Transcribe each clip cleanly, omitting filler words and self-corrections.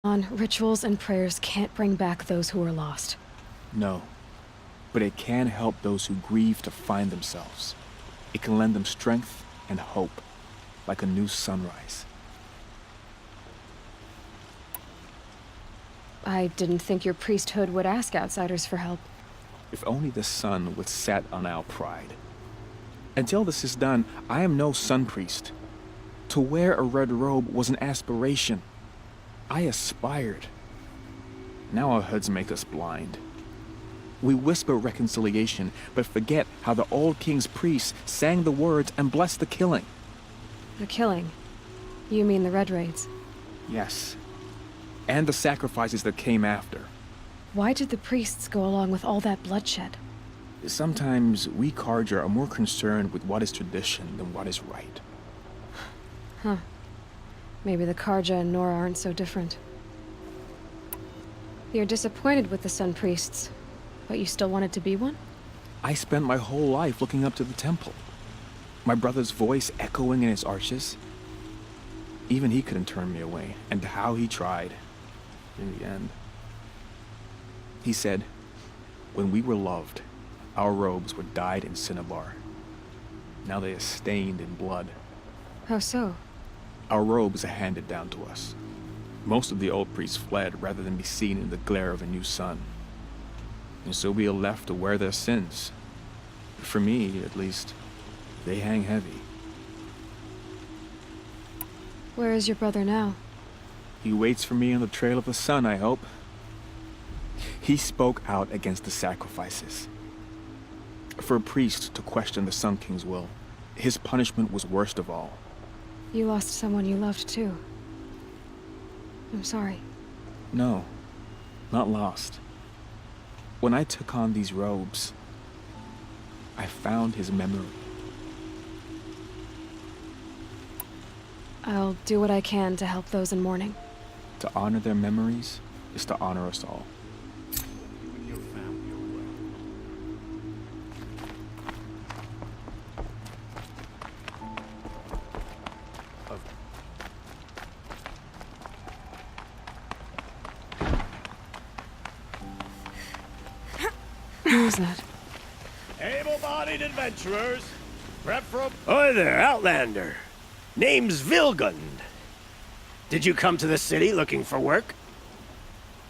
On rituals and prayers can't bring back those who are lost. No, but it can help those who grieve to find themselves. It can lend them strength and hope, like a new sunrise. I didn't think your priesthood would ask outsiders for help. If only the sun would set on our pride. Until this is done, I am no sun priest. To wear a red robe was an aspiration. I aspired. Now our hoods make us blind. We whisper reconciliation, but forget how the old king's priests sang the words and blessed the killing. The killing? You mean the Red Raids? Yes. And the sacrifices that came after. Why did the priests go along with all that bloodshed? Sometimes we Carja are more concerned with what is tradition than what is right. Huh. Maybe the Carja and Nora aren't so different. You're disappointed with the Sun Priests, but you still wanted to be one? I spent my whole life looking up to the temple. My brother's voice echoing in its arches. Even he couldn't turn me away, and how he tried. In the end. He said, when we were loved, our robes were dyed in cinnabar. Now they are stained in blood. How so? Our robes are handed down to us. Most of the old priests fled rather than be seen in the glare of a new sun. And so we are left to wear their sins. For me, at least, they hang heavy. Where is your brother now? He waits for me on the trail of the sun, I hope. He spoke out against the sacrifices. For a priest to question the Sun King's will, his punishment was worst of all. You lost someone you loved too. I'm sorry. No, not lost. When I took on these robes, I found his memory. I'll do what I can to help those in mourning. To honor their memories is to honor us all. Who is that? Able-bodied adventurers, prep for a... Oi there, Outlander. Name's Vilgund. Did you come to the city looking for work?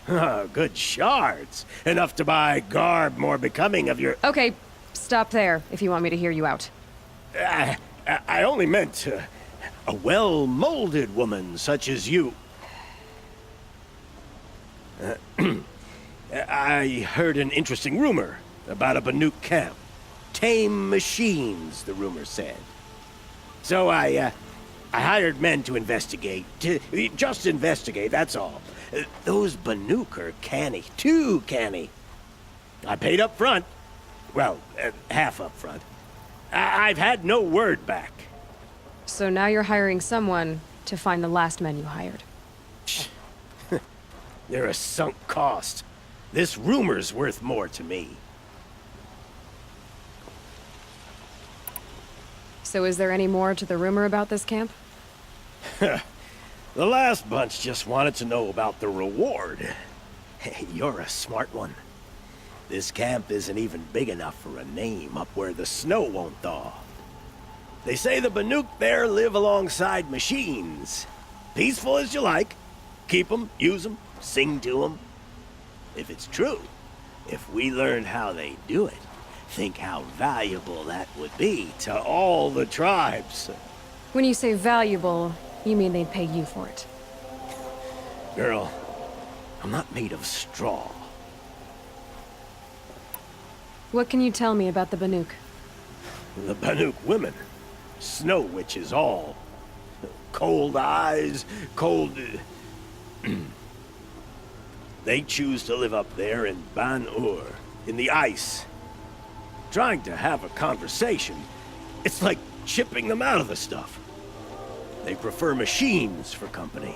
Ah, good shards. Enough to buy garb more becoming of your... Okay, stop there if you want me to hear you out. I only meant a well-molded woman such as you. I heard an interesting rumor about a Banuk camp. Tame machines, the rumor said. So I hired men to investigate. Just investigate, that's all. Those Banuk are canny, too canny. I paid up front. Well, half up front. I've had no word back. So now you're hiring someone to find the last men you hired. They're a sunk cost. This rumor's worth more to me. So is there any more to the rumor about this camp? The last bunch just wanted to know about the reward. Hey, you're a smart one. This camp isn't even big enough for a name up where the snow won't thaw. They say the Banuk there live alongside machines. Peaceful as you like. Keep 'em, use 'em, sing to 'em. If it's true, if we learned how they do it, think how valuable that would be to all the tribes. When you say valuable, you mean they'd pay you for it. Girl, I'm not made of straw. What can you tell me about the Banuk? The Banuk women. Snow witches all. Cold eyes, cold... They choose to live up there in Ban-Ur, in the ice. Trying to have a conversation, it's like chipping them out of the stuff. They prefer machines for company.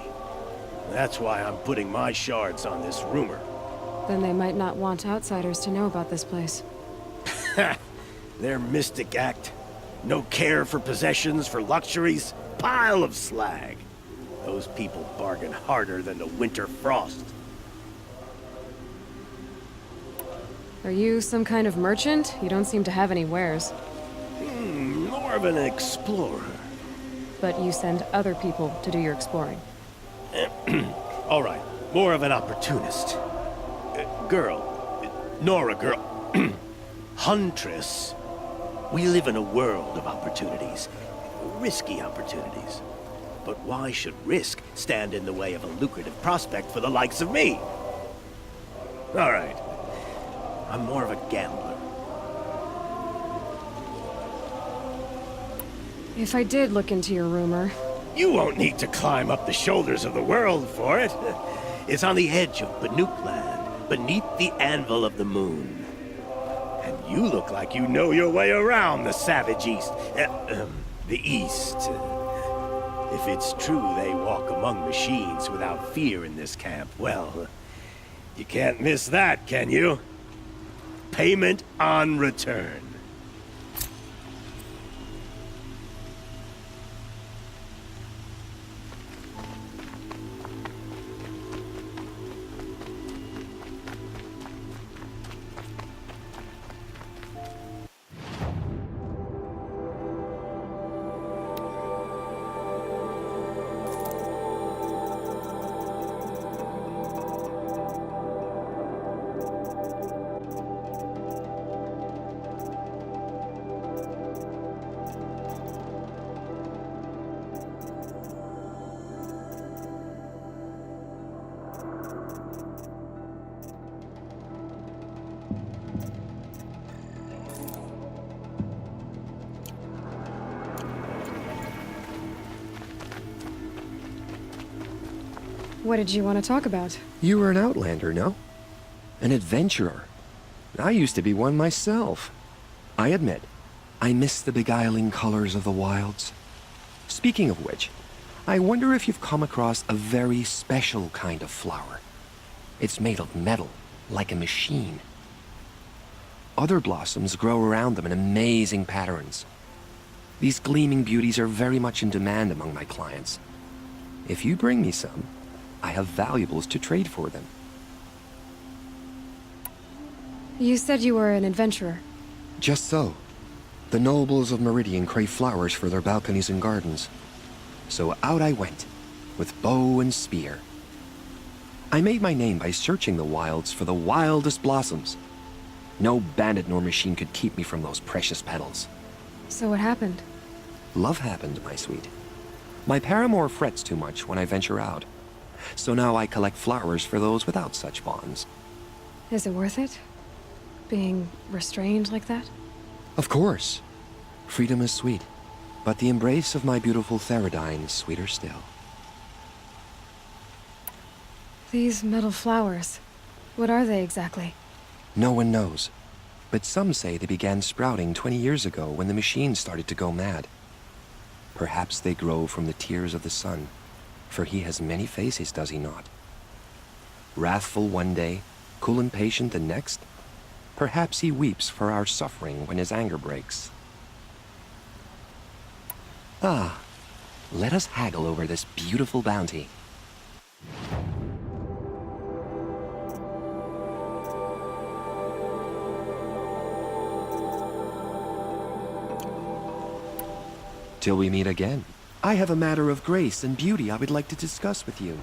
That's why I'm putting my shards on this rumor. Then they might not want outsiders to know about this place. Their mystic act. No care for possessions, for luxuries. Pile of slag. Those people bargain harder than the winter frost. Are you some kind of merchant? You don't seem to have any wares. More of an explorer. But you send other people to do your exploring. All right, more of an opportunist. Nora girl, huntress. We live in a world of opportunities, risky opportunities. But why should risk stand in the way of a lucrative prospect for the likes of me? All right, I'm more of a gambler. If I did look into your rumor... You won't need to climb up the shoulders of the world for it. It's on the edge of Banuk land, beneath the anvil of the moon. And you look like you know your way around the savage East. The East. If it's true they walk among machines without fear in this camp, well, you can't miss that, can you? Payment on return. What did you want to talk about? You were an outlander, no? An adventurer. I used to be one myself. I admit, I miss the beguiling colors of the wilds. Speaking of which, I wonder if you've come across a very special kind of flower. It's made of metal, like a machine. Other blossoms grow around them in amazing patterns. These gleaming beauties are very much in demand among my clients. If you bring me some, I have valuables to trade for them. You said you were an adventurer. Just so. The nobles of Meridian crave flowers for their balconies and gardens. So out I went, with bow and spear. I made my name by searching the wilds for the wildest blossoms. No bandit nor machine could keep me from those precious petals. So what happened? Love happened, my sweet. My paramour frets too much when I venture out. So now I collect flowers for those without such bonds. Is it worth it? Being restrained like that? Of course. Freedom is sweet, but the embrace of my beautiful Theradine is sweeter still. These metal flowers, what are they exactly? No one knows, but some say they began sprouting 20 years ago when the machines started to go mad. Perhaps they grow from the tears of the sun, for he has many faces, does he not? Wrathful one day, cool and patient the next. Perhaps he weeps for our suffering when his anger breaks. Ah, let us haggle over this beautiful bounty. Till we meet again. I have a matter of grace and beauty I would like to discuss with you.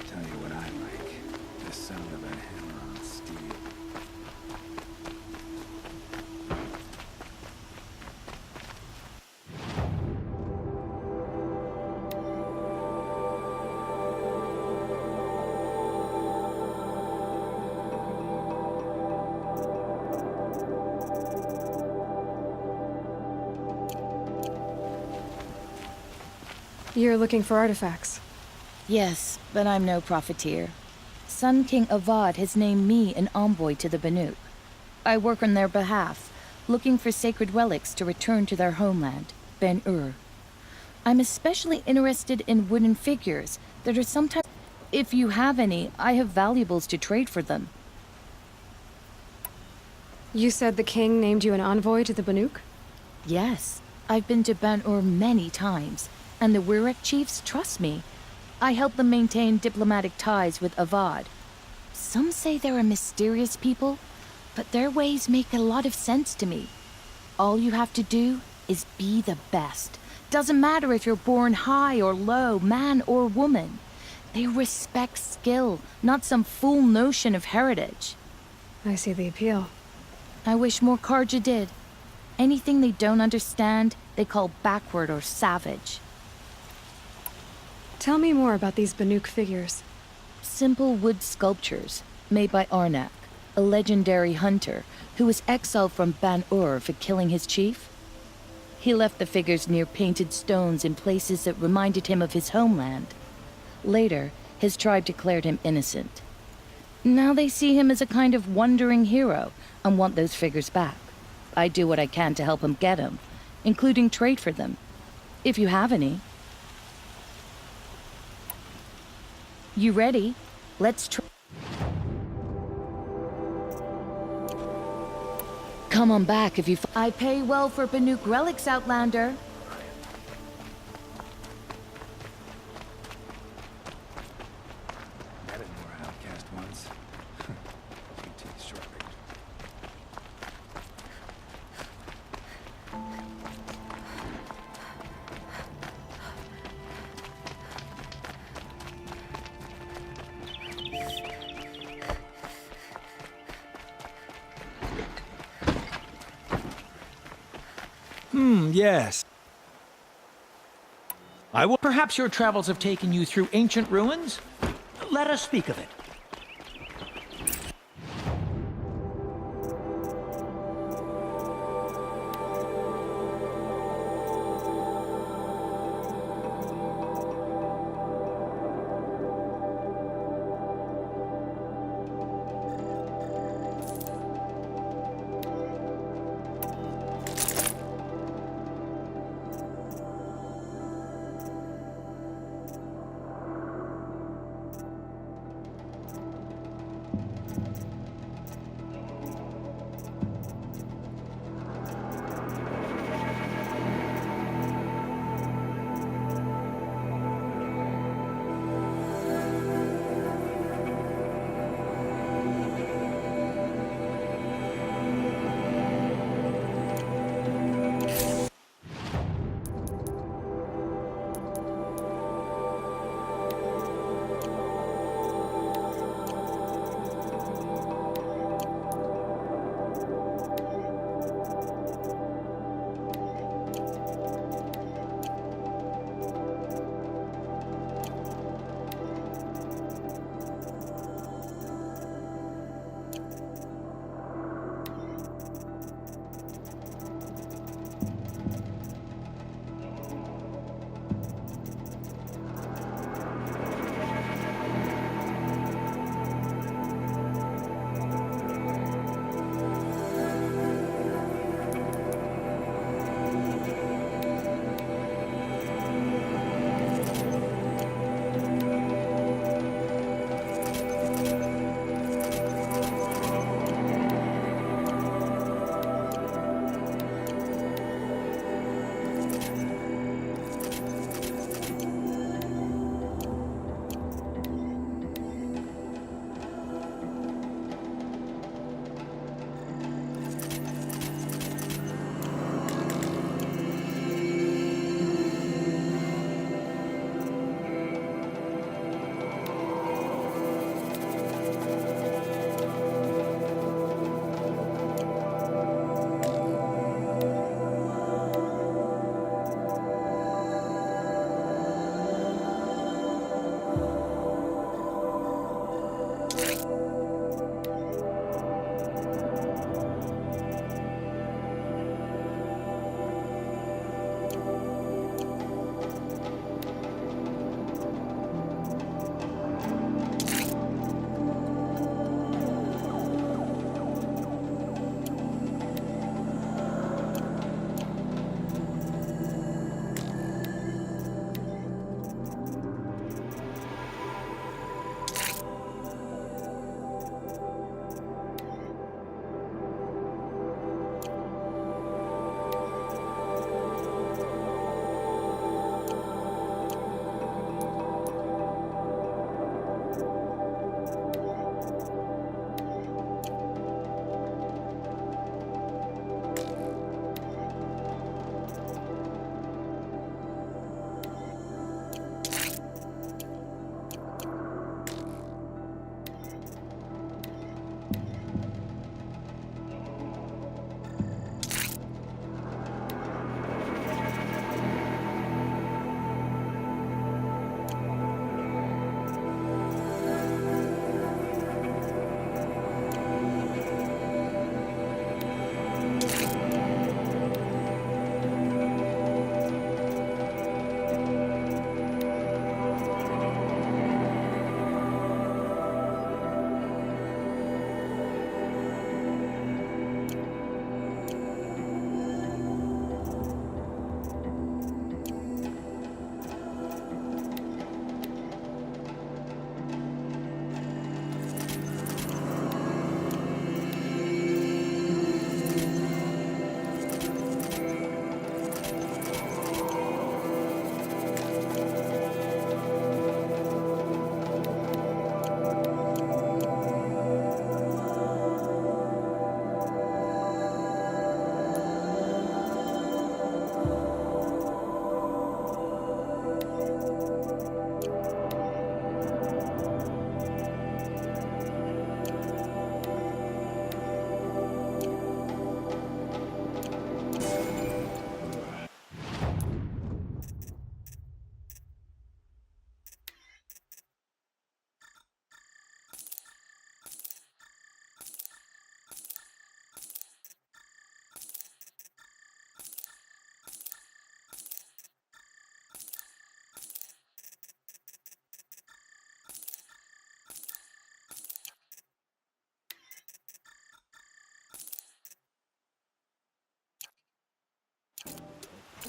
Tell you what I like. The sound of a hammer on steel. You're looking for artifacts. Yes, but I'm no profiteer. Sun King Avad has named me an envoy to the Banuk. I work on their behalf, looking for sacred relics to return to their homeland, Ben-Ur. I'm especially interested in wooden figures that are sometimes... If you have any, I have valuables to trade for them. You said the king named you an envoy to the Banuk? Yes, I've been to Ban-Ur many times, and the Wirek chiefs trust me. I help them maintain diplomatic ties with Avad. Some say they're a mysterious people, but their ways make a lot of sense to me. All you have to do is be the best. Doesn't matter if you're born high or low, man or woman. They respect skill, not some fool notion of heritage. I see the appeal. I wish more Karja did. Anything they don't understand, they call backward or savage. Tell me more about these Banuk figures. Simple wood sculptures made by Arnak, a legendary hunter who was exiled from Ban-Ur for killing his chief. He left the figures near painted stones in places that reminded him of his homeland. Later, his tribe declared him innocent. Now they see him as a kind of wandering hero and want those figures back. I do what I can to help him get them, including trade for them, if you have any. You ready? Let's try. Come on back if you. I pay well for Banuk relics, Outlander. Met an more outcast once. QT shortly. Yes. I will. Perhaps your travels have taken you through ancient ruins? Let us speak of it.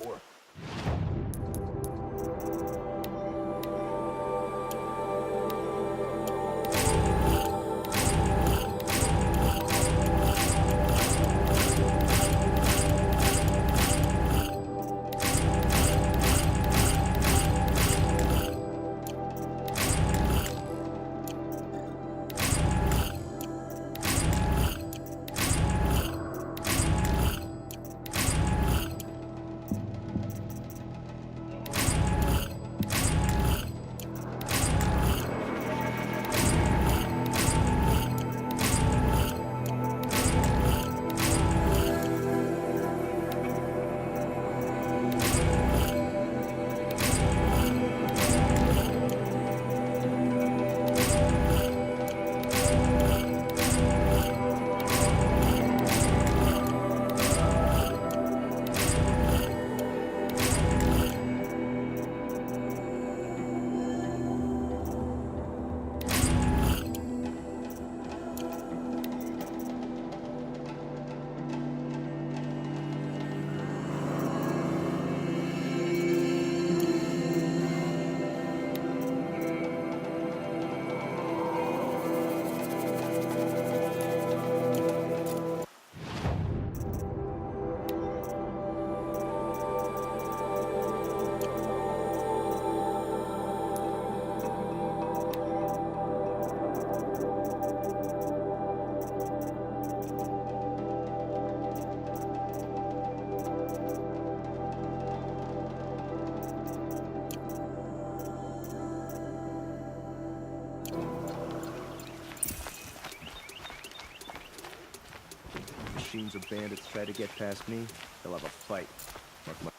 for. Machines or bandits try to get past me, they'll have a fight. Mark my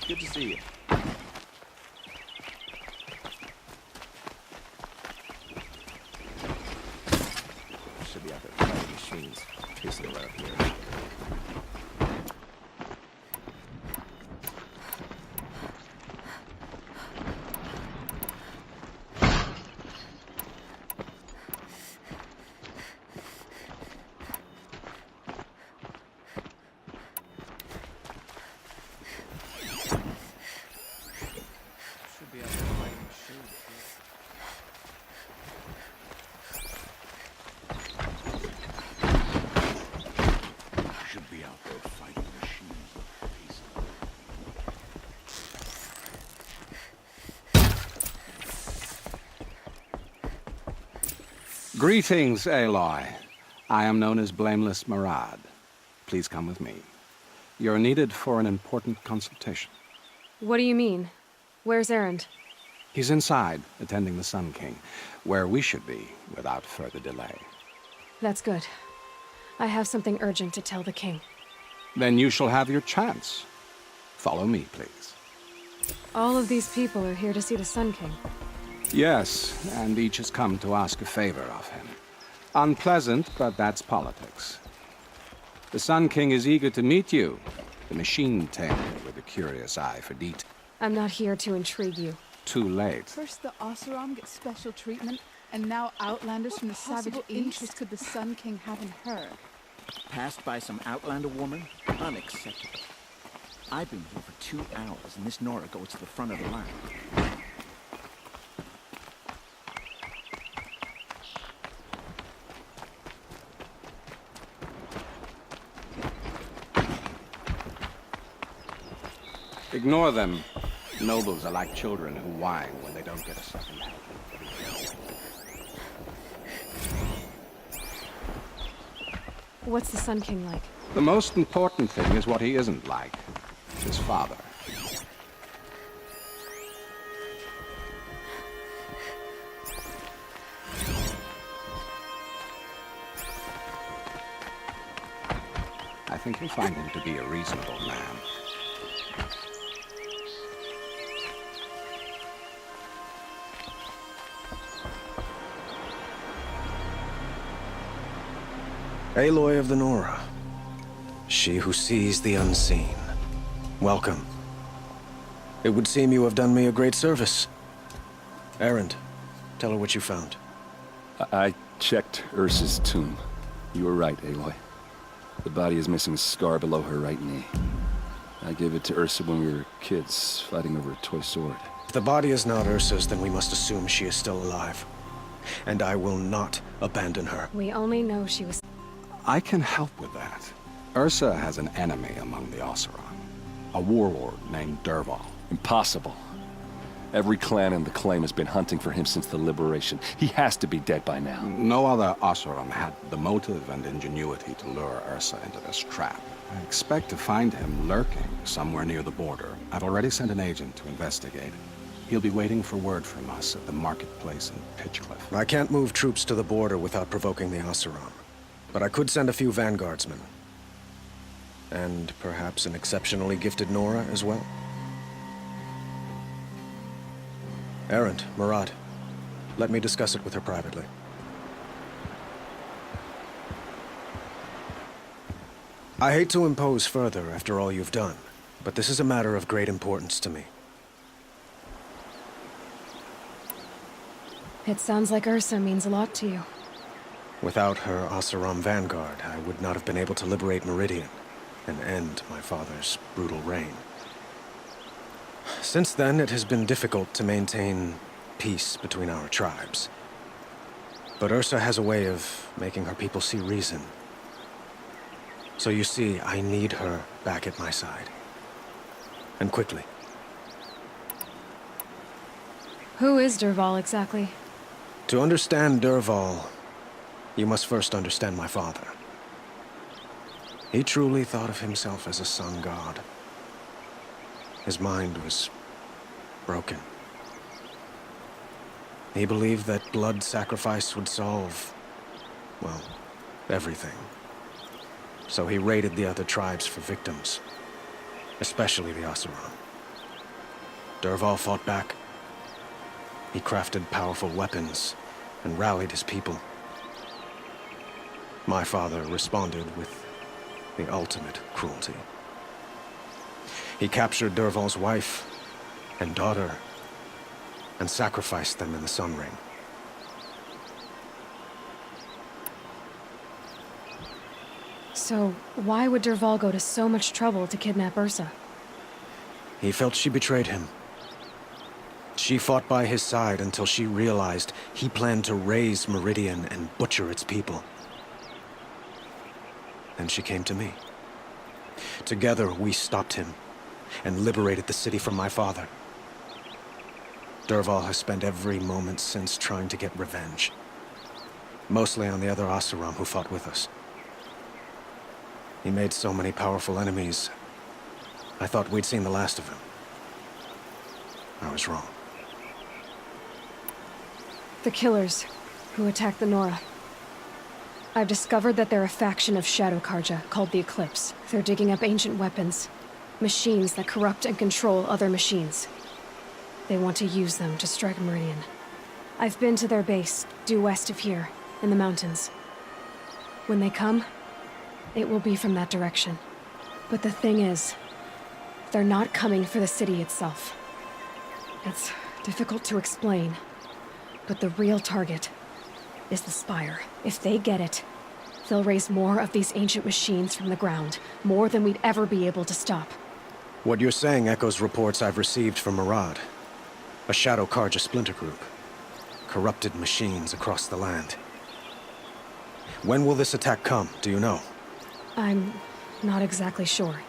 Good to see you. Should be out there fighting machines, chasing around here. Should be out there fighting machines with Greetings, Aloy. I am known as Blameless Marad. Please come with me. You're needed for an important consultation. What do you mean? Where's Erend? He's inside, attending the Sun King, where we should be without further delay. That's good. I have something urgent to tell the king. Then you shall have your chance. Follow me, please. All of these people are here to see the Sun King. Yes, and each has come to ask a favor of him. Unpleasant, but that's politics. The Sun King is eager to meet you, the machine tamer with a curious eye for detail. I'm not here to intrigue you. Too late. First the Oseram get special treatment, and now outlanders from the savage interest could the Sun King have in her? Passed by some outlander woman? Unacceptable. I've been here for 2 hours, and this Nora goes to the front of the line. Ignore them. Nobles are like children who whine when they don't get a second helping. What's the Sun King like? The most important thing is what he isn't like. His father. I think you'll find him to be a reasonable man. Aloy of the Nora. She who sees the unseen. Welcome. It would seem you have done me a great service. Erend, tell her what you found. I checked Ursa's tomb. You were right, Aloy. The body is missing a scar below her right knee. I gave it to Ursa when we were kids, fighting over a toy sword. If the body is not Ursa's, then we must assume she is still alive. And I will not abandon her. We only know she was... I can help with that. Ursa has an enemy among the Oseram. A warlord named Dervahl. Impossible. Every clan in the Claim has been hunting for him since the liberation. He has to be dead by now. No other Oseram had the motive and ingenuity to lure Ursa into this trap. I expect to find him lurking somewhere near the border. I've already sent an agent to investigate. He'll be waiting for word from us at the marketplace in Pitchcliff. I can't move troops to the border without provoking the Oseram. But I could send a few vanguardsmen. And perhaps an exceptionally gifted Nora as well. Erend, Murad, let me discuss it with her privately. I hate to impose further after all you've done, but this is a matter of great importance to me. It sounds like Ursa means a lot to you. Without her Oseram vanguard, I would not have been able to liberate Meridian and end my father's brutal reign. Since then, it has been difficult to maintain peace between our tribes. But Ursa has a way of making her people see reason. So you see, I need her back at my side. And quickly. Who is Dervahl exactly? To understand Dervahl, you must first understand my father. He truly thought of himself as a sun god. His mind was broken. He believed that blood sacrifice would solve, well, everything. So he raided the other tribes for victims, especially the Oseram. Dervahl fought back. He crafted powerful weapons and rallied his people. My father responded with the ultimate cruelty. He captured Dervahl's wife and daughter and sacrificed them in the Sun Ring. So, why would Dervahl go to so much trouble to kidnap Ursa? He felt she betrayed him. She fought by his side until she realized he planned to raise Meridian and butcher its people. Then she came to me. Together, we stopped him and liberated the city from my father. Dervahl has spent every moment since trying to get revenge. Mostly on the other Oseram who fought with us. He made so many powerful enemies, I thought we'd seen the last of him. I was wrong. The killers who attacked the Nora. I've discovered that they're a faction of Shadow Carja called the Eclipse. They're digging up ancient weapons. Machines that corrupt and control other machines. They want to use them to strike Meridian. I've been to their base, due west of here, in the mountains. When they come, it will be from that direction. But the thing is, they're not coming for the city itself. It's difficult to explain, but the real target is the Spire. If they get it, they'll raise more of these ancient machines from the ground, more than we'd ever be able to stop. What you're saying echoes reports I've received from Murad, a Shadow Carja splinter group. Corrupted machines across the land. When will this attack come, do you know? I'm not exactly sure.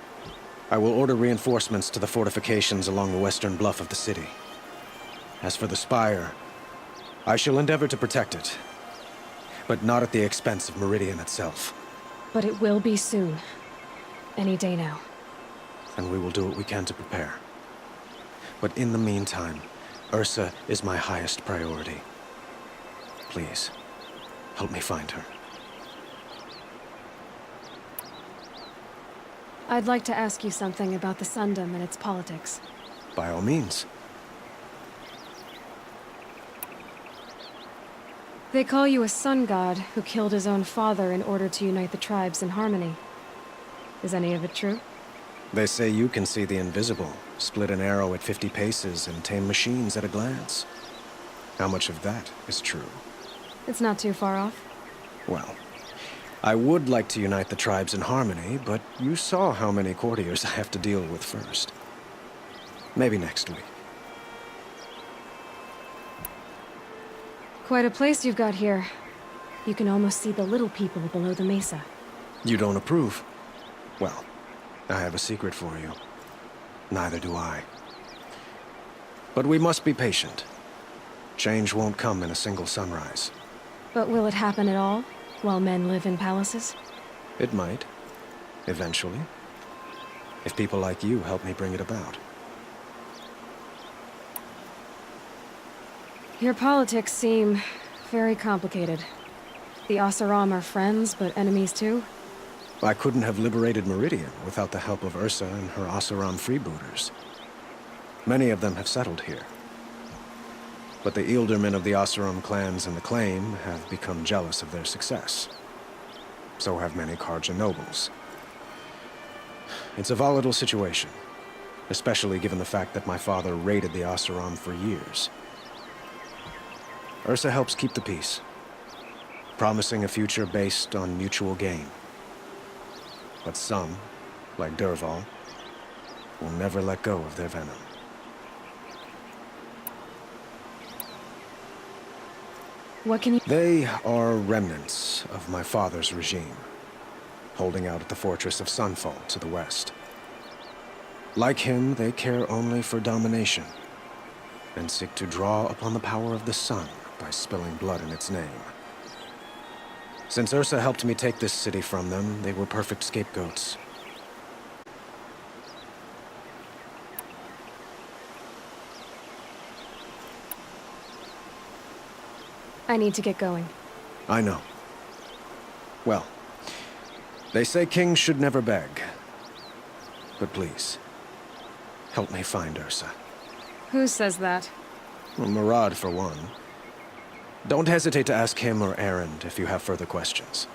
I will order reinforcements to the fortifications along the western bluff of the city. As for the Spire, I shall endeavor to protect it, but not at the expense of Meridian itself. But it will be soon. Any day now. And we will do what we can to prepare. But in the meantime, Ursa is my highest priority. Please, help me find her. I'd like to ask you something about the Sundom and its politics. By all means. They call you a sun god who killed his own father in order to unite the tribes in harmony. Is any of it true? They say you can see the invisible, split an arrow at 50 paces, and tame machines at a glance. How much of that is true? It's not too far off. Well, I would like to unite the tribes in harmony, but you saw how many courtiers I have to deal with first. Maybe next week. Quite a place you've got here. You can almost see the little people below the mesa. You don't approve? Well, I have a secret for you. Neither do I. But we must be patient. Change won't come in a single sunrise. But will it happen at all, while men live in palaces? It might. Eventually. If people like you help me bring it about. Your politics seem very complicated. The Oseram are friends, but enemies too? I couldn't have liberated Meridian without the help of Ursa and her Oseram freebooters. Many of them have settled here. But the Ealdormen of the Oseram clans in the Claim have become jealous of their success. So have many Carja nobles. It's a volatile situation, especially given the fact that my father raided the Oseram for years. Ursa helps keep the peace, promising a future based on mutual gain. But some, like Dervahl, will never let go of their venom. What can you— They are remnants of my father's regime, holding out at the fortress of Sunfall to the west. Like him, they care only for domination, and seek to draw upon the power of the sun by spilling blood in its name. Since Ursa helped me take this city from them, they were perfect scapegoats. I need to get going. I know. Well, they say kings should never beg. But please, help me find Ursa. Who says that? Well, Murad, for one. Don't hesitate to ask him or Erend if you have further questions.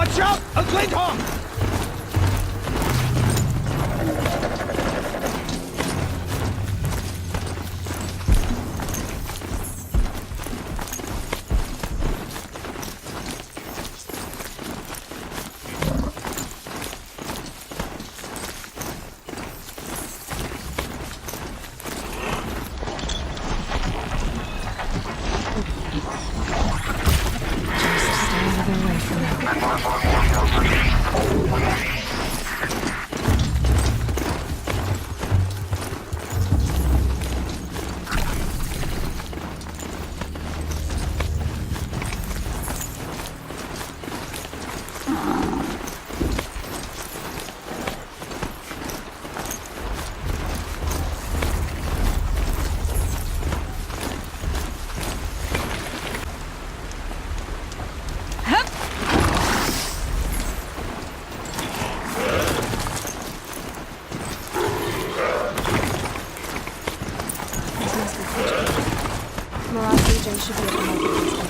Watch out! A Glinthawk! Should be able to make it easier.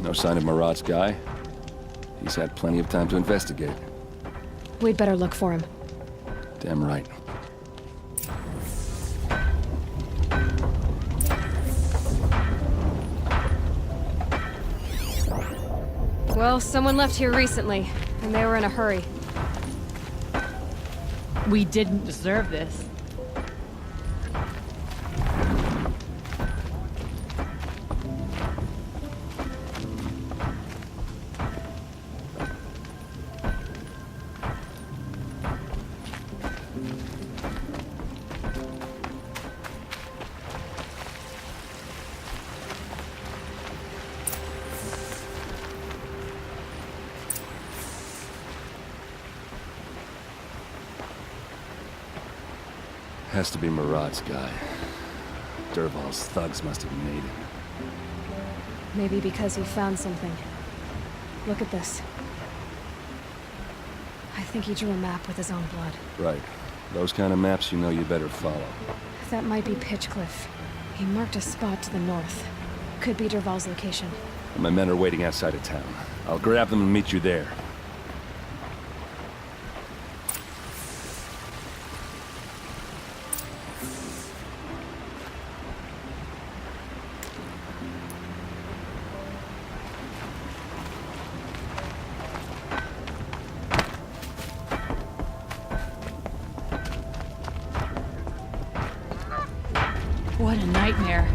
No sign of Marad's guy. He's had plenty of time to investigate. We'd better look for him. Damn right. Well, someone left here recently, and they were in a hurry. We didn't deserve this. Has to be Marad's guy. Dervahl's thugs must have made him. Maybe because he found something. Look at this. I think he drew a map with his own blood. Right. Those kind of maps you know you better follow. That might be Pitchcliff. He marked a spot to the north. Could be Dervahl's location. My men are waiting outside of town. I'll grab them and meet you there. What a nightmare.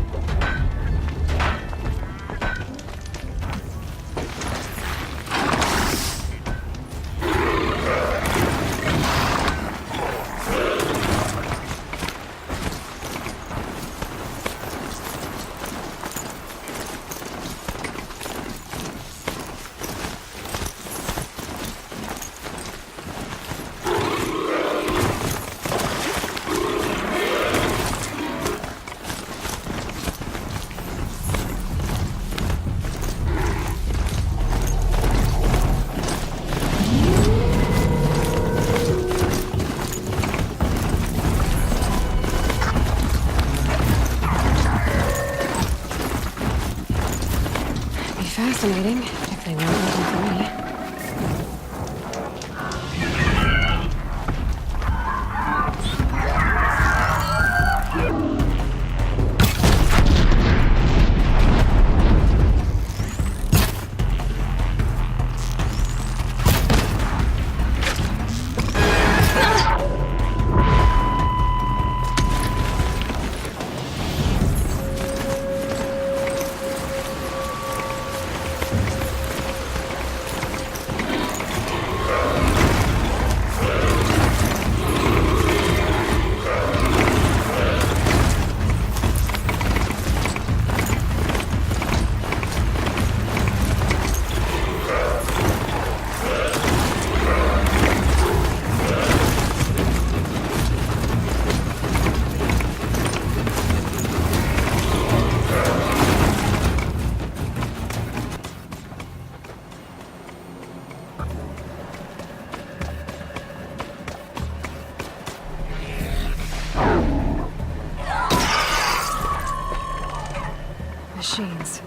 Machines.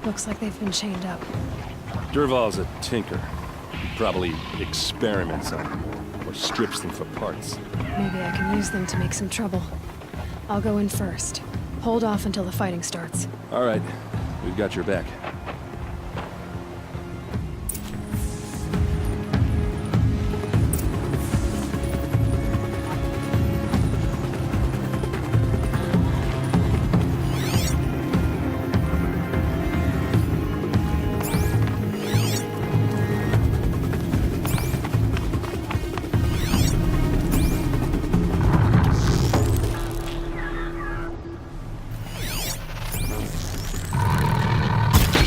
Looks like they've been chained up. Dervahl's a tinker. He probably experiments on them or strips them for parts. Maybe I can use them to make some trouble. I'll go in first. Hold off until the fighting starts. All right, we've got your back.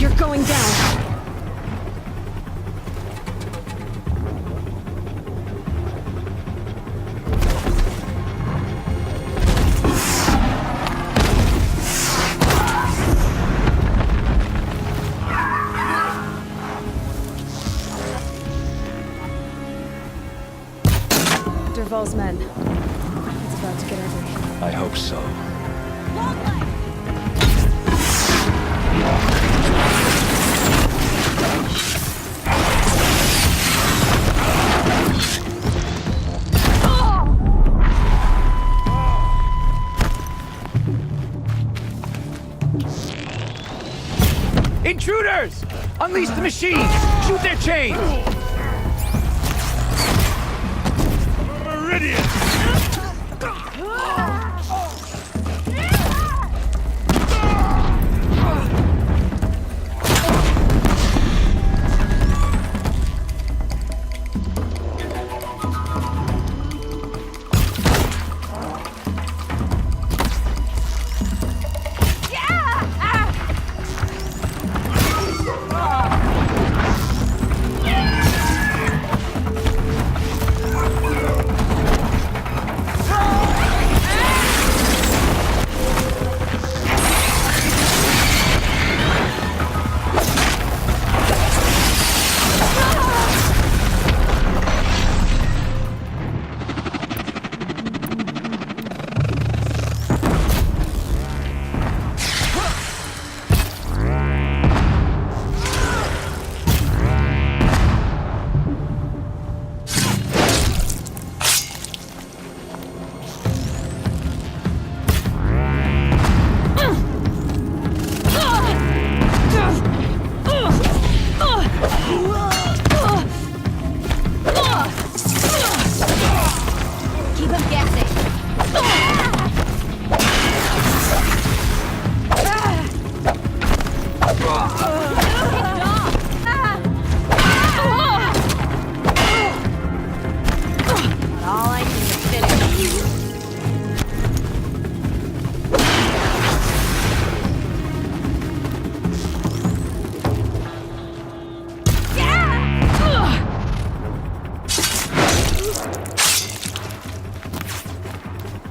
You're going down! Dervahl's men. It's about to get ugly. I hope so. Intruders! Unleash the machine! Shoot their chains! Meridian!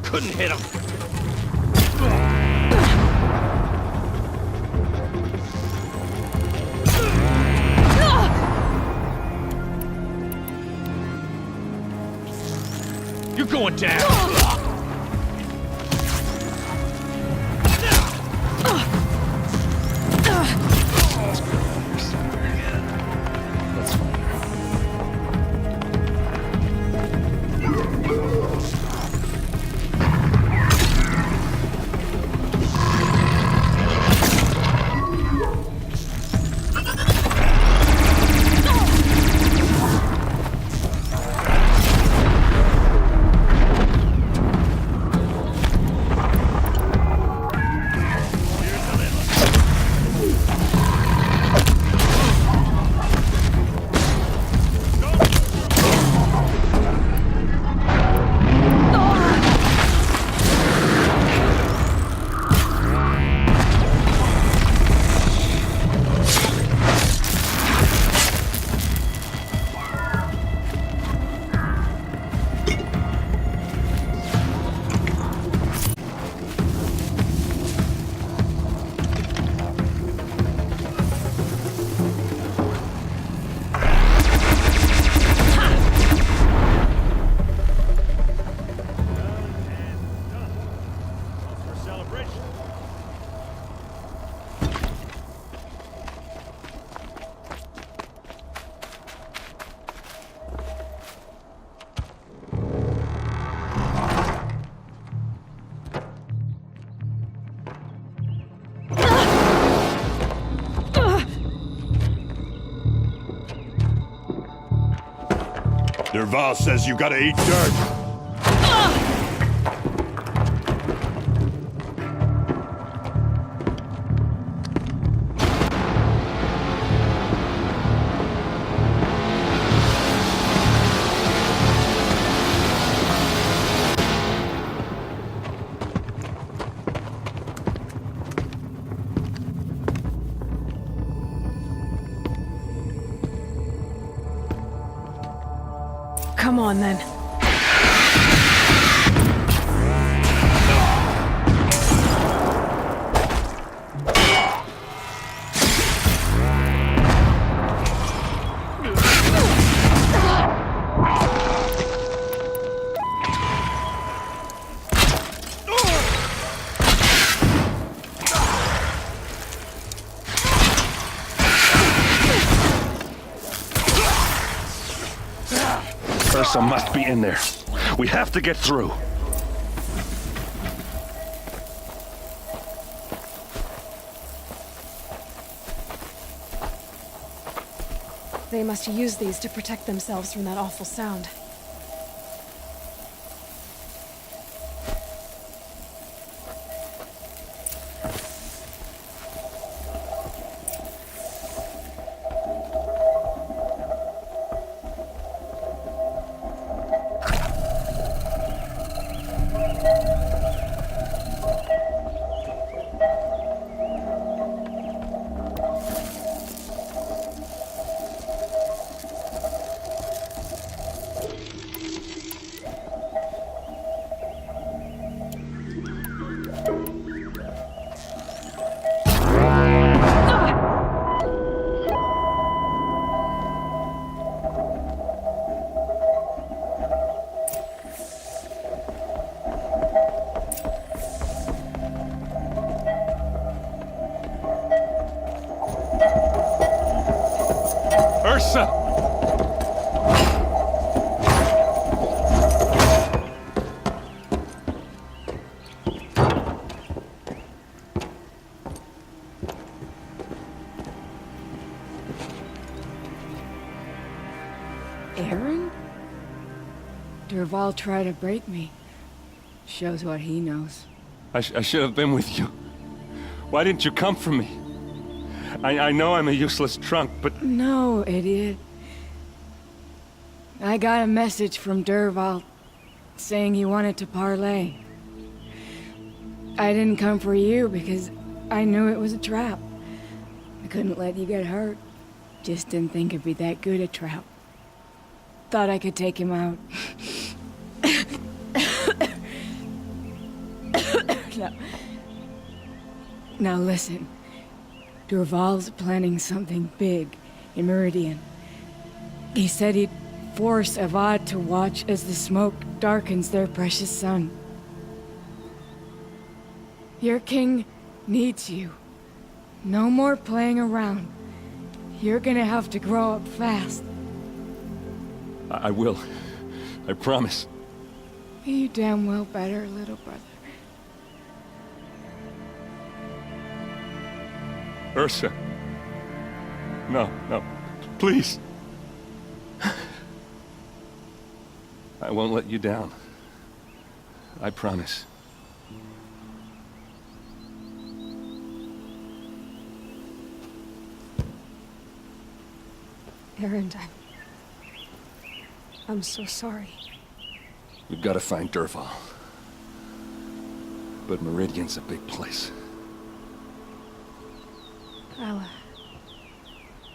Couldn't hit him. You're going down. Dervahl says you gotta eat dirt. Come on, then. Ursa must be in there. We have to get through. They must use these to protect themselves from that awful sound. Ursa! Aaron? Dervahl tried to break me. Shows what he knows. I should have been with you. Why didn't you come for me? I know I'm a useless trunk, but... No, idiot. I got a message from Dervahl saying he wanted to parlay. I didn't come for you because I knew it was a trap. I couldn't let you get hurt. Just didn't think it'd be that good a trap. Thought I could take him out. Now listen. Dervahl's planning something big in Meridian. He said he'd force Avad to watch as the smoke darkens their precious sun. Your king needs you. No more playing around. You're gonna have to grow up fast. I will. I promise. You damn well better, little brother. Ursa. No, please. I won't let you down. I promise. Aaron, I'm so sorry. We've got to find Dervahl. But Meridian's a big place.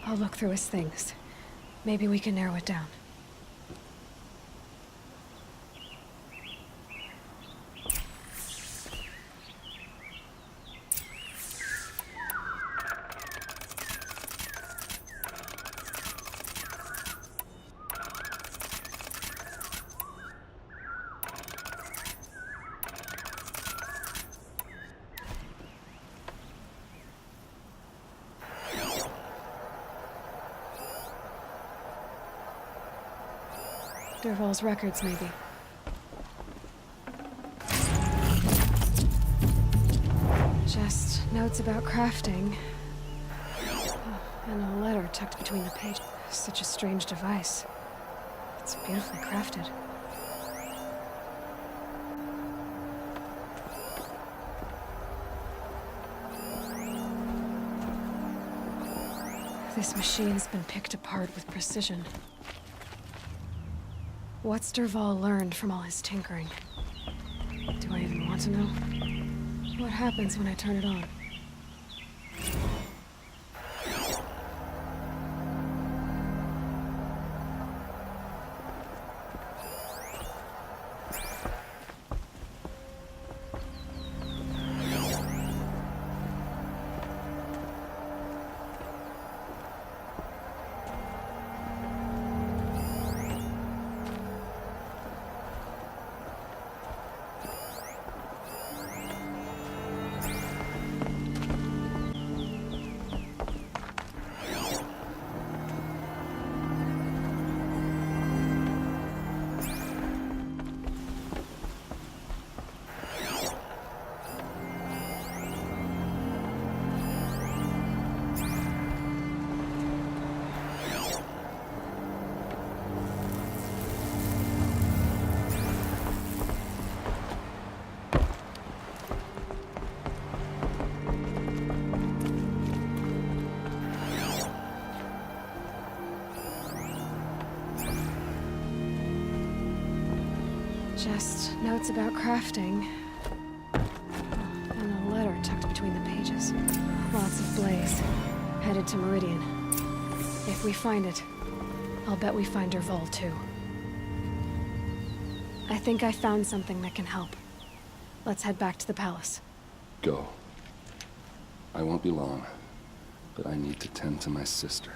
I'll look through his things. Maybe we can narrow it down. Dervahl's records, maybe. Just notes about crafting. Oh, and a letter tucked between the pages. Such a strange device. It's beautifully crafted. This machine's been picked apart with precision. What's Dervahl learned from all his tinkering? Do I even want to know? What happens when I turn it on? Just notes about crafting. And a letter tucked between the pages. Lots of blaze. Headed to Meridian. If we find it, I'll bet we find Dervahl too. I think I found something that can help. Let's head back to the palace. Go. I won't be long, but I need to tend to my sister.